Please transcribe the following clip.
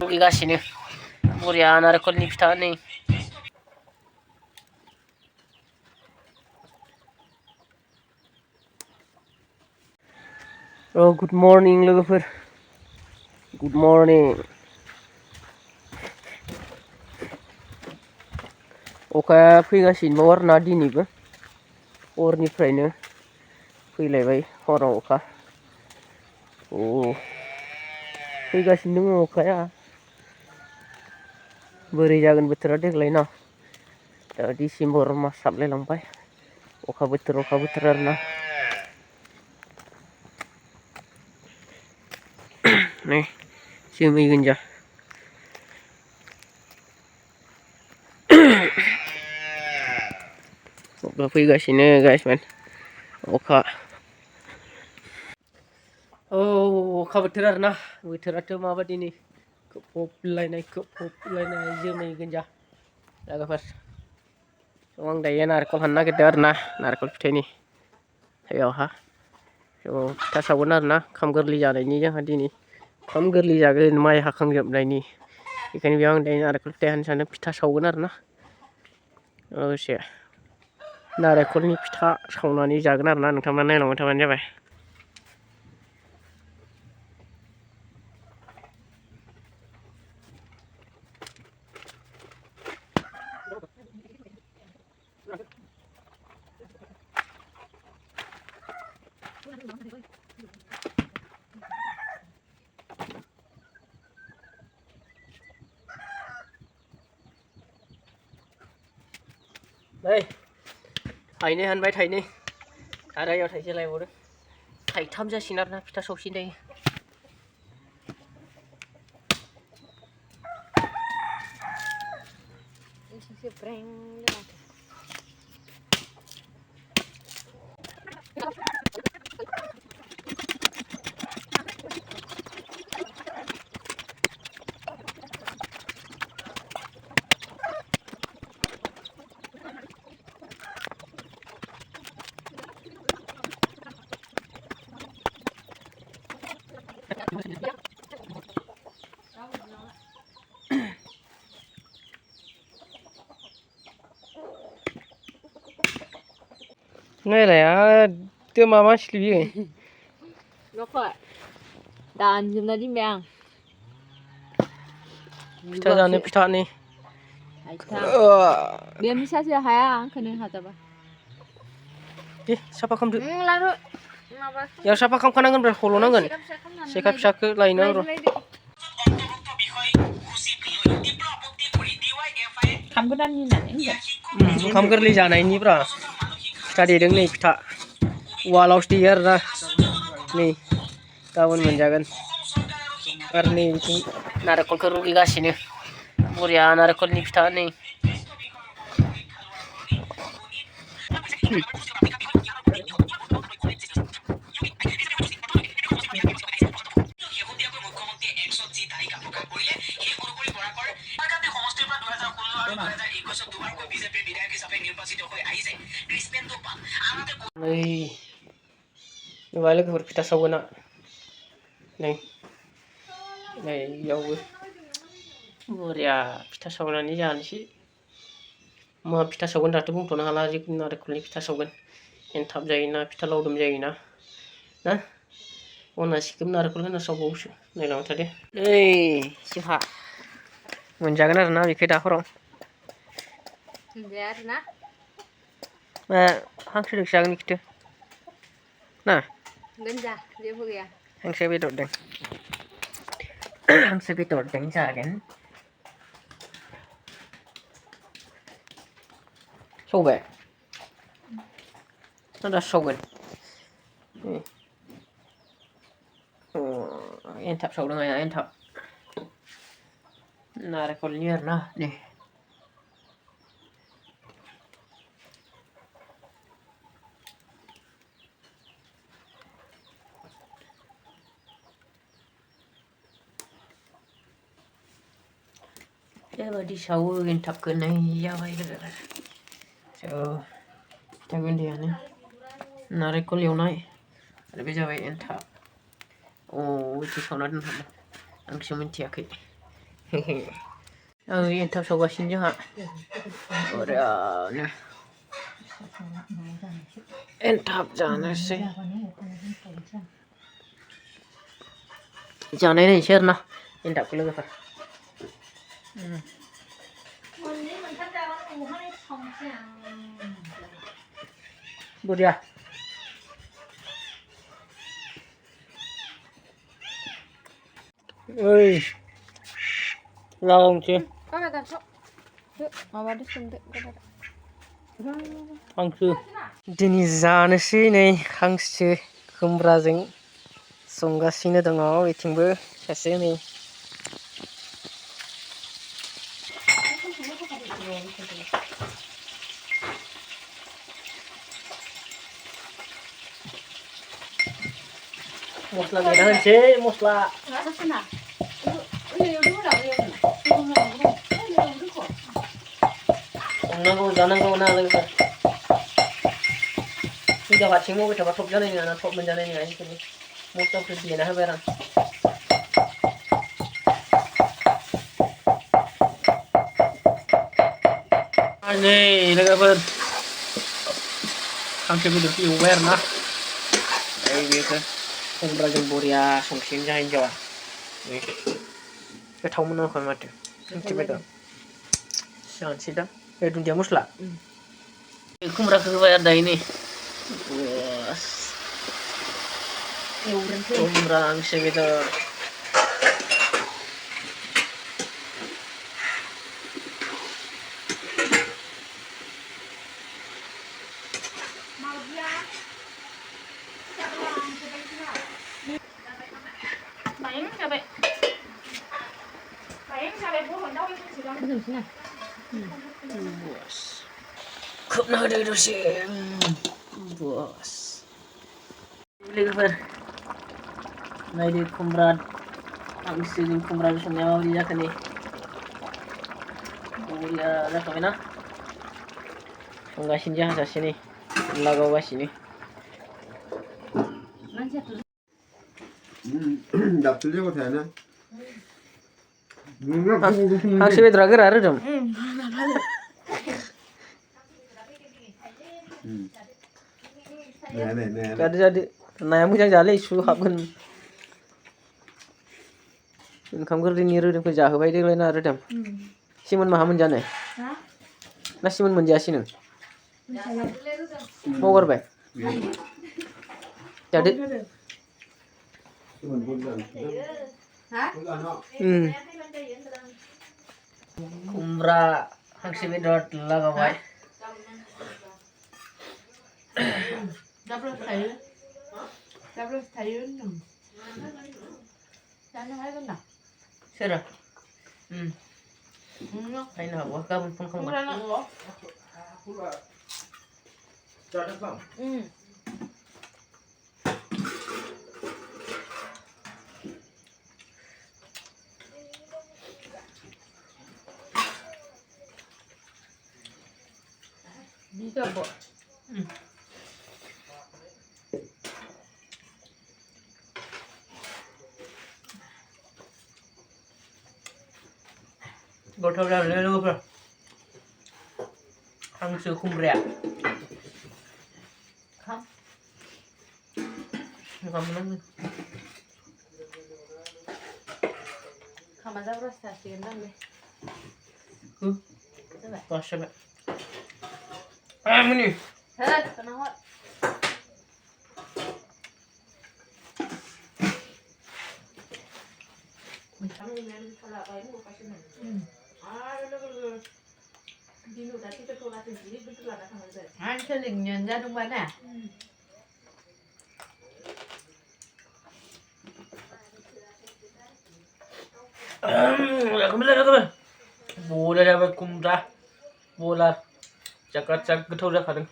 फैगासिनो बरिया नारेंखलनि फिथा नै गुड मर्निं लोगोफोर गुड मर्निं अखाया फैगासिनो आरोना दिनैबो हरनिफ्रायनो फैलायबाय हराव अखा फैगासिनो दङ अखाया बोरै जागोन बोथोरा देग्लाय ना दा डिसेम्बर मास हाबलायलांबाय अखा बोथोर आरोना नै जोमै गोनजा अखा फैगासिनो गाइसमोन अखा अखा बोथोर आरोना बोथोराथ' माबादि नै खोबफबलायनाय जोमै गोनजा लोगोफोर आं दायो नारेंखल हाननो नागिरदों आरोना नारेंखल फिथाइनि सायावहा फिथा सावगोन आरोना ओंखाम गोरलै जानायनि जोंहा दिनै ओंखाम गोरलै जागोन माइ हाखांजोबनायनि बेखायनो बेयाव आं दायो नारेंखल फिथाइ हाननो सानदों फिथा सावगोन आरोना लोगोसे नारेंखलनि फिथा सावनानै जागोन आरोना नोंथांमोना नायलांबाय थाबानो जाबाय नै थाइनै हानबाय थाइनै आरो याव थाइसे लायबावदों थाइथाम जासिगोन आरोना फिथा सावसिन दायो नायलाय आरो मा मानसिलै बियो लखय दानजोबना दोनबाय आं फिथा जानो फिथा नै बे मिसासो हाया आंखौनो हाजाबा दे साफा खालामदो याव साफा खालामखानांगोन ब्रा हल'नांगोन सेखा फिसाखौ लायनो र' ओंखाम गोरलै जानायनिब्रा फिथा देदों नै फिथा उवालावसो देयो आरोना नै गाबोन मोनजागोन आरो नै बिथिं नारेंखलखौ रुगिगासिनो बरिया नारेंखलनि फिथा नै नै नुबाय लोगोफोर फिथा सावगोना नै इयावबो बरिया फिथा सावनानै जानोसै मा फिथा सावगोन दाथ' बुंथ'नो हाला जिखुनु नारेंखलनि फिथा सावगोन एनथाब जायोना फिथा लावदुम जायोना ना अनासिखौबो नारेंखल होना सावबावोसो नायलांबाय थादो नै जोंहा मोनजागोन आरोना बेखौ दा हराव मोनजाया आरोना हांसोजोंसो जागोन बेखौथ' ना गोनजा जेबो गैया हांसो बेदरदों जागोन सौबाय ना दासो सावगोन एनथाब सावदों आइया एनथाब नारेंखलनि आरोना नै बेबायदि सावो एनथाबखौ नै जाबाय फिथा गुन्दैयानो नारेंखल एवनाय आरो बे जाबाय एनथाब बिदि सावना दोनहाबबाय आंसो मिथियाखै एन्थाब सावगासिनो जोंहा बरियानो एन्थाब जानोसै जानाय नायनोसै आरोना एन्थाबखौ लोगोफोर बरिया ओइ लागावनोसै हांसो दिनै जानोसै नै हांसो खुमब्राजों संगासिनो दङ बेथिंबो सासे नै मस्ला देना होनोसै मस्ला संनांगौ जानांगौ ना लोगोफोर हिनजाव हारसिं मावबाय थाबा थब जानाय नङा थब मोनजानाय नङा बेनिखायनो मस्लाफोर देना होबाय आं नै लोगोफोर हांसो बेदरखौ एवबाय आरोना बेखौ खुमब्राजों बरिया संसिगोन जोंहा हिनजावा गोथाव मोनोखाय माथो हांसो बेदर जानोसै दा दुन्दिया मस्ला खुमब्राखौ होबाय आरो दायो नै खुमब्रा हांसो बेदर खोबना होदो दसे बस लोगोफोर नायदो खुमब्रा हांसोजों खुमब्राजों संनाया माबायदि जाखो नै बरिया जाखाबायना संगासिनो जोंहा सासे नै लागावगासिनो दाबथुलियाव थायाना हांसो बेदरा गोरा रोदोम जादो जादो नाया मोजां जालै सु हाबगोन ओंखाम गोरलैनि रोदोमखौ जाहोबाय देग्लाय ना रोदोम सिमोन माहा मोनजानो ना सिमोन मोनजायासै नों बावगारबाय जादो खुमब्रा हांसो बेदर लागावबाय सोरो फैनो हागौ गाबोन फन खालामगोन गोथाव जादोंलै लोगोफोर हांसो खुमब्राया खामा जाब्रासो जासिगोन दांलै जाबाय मुनि खोनाहर सोलिंनियानो जादोंबा ना बरिया जाबाय खुमब्रा बला जागाद जाग गोथाव जाखादों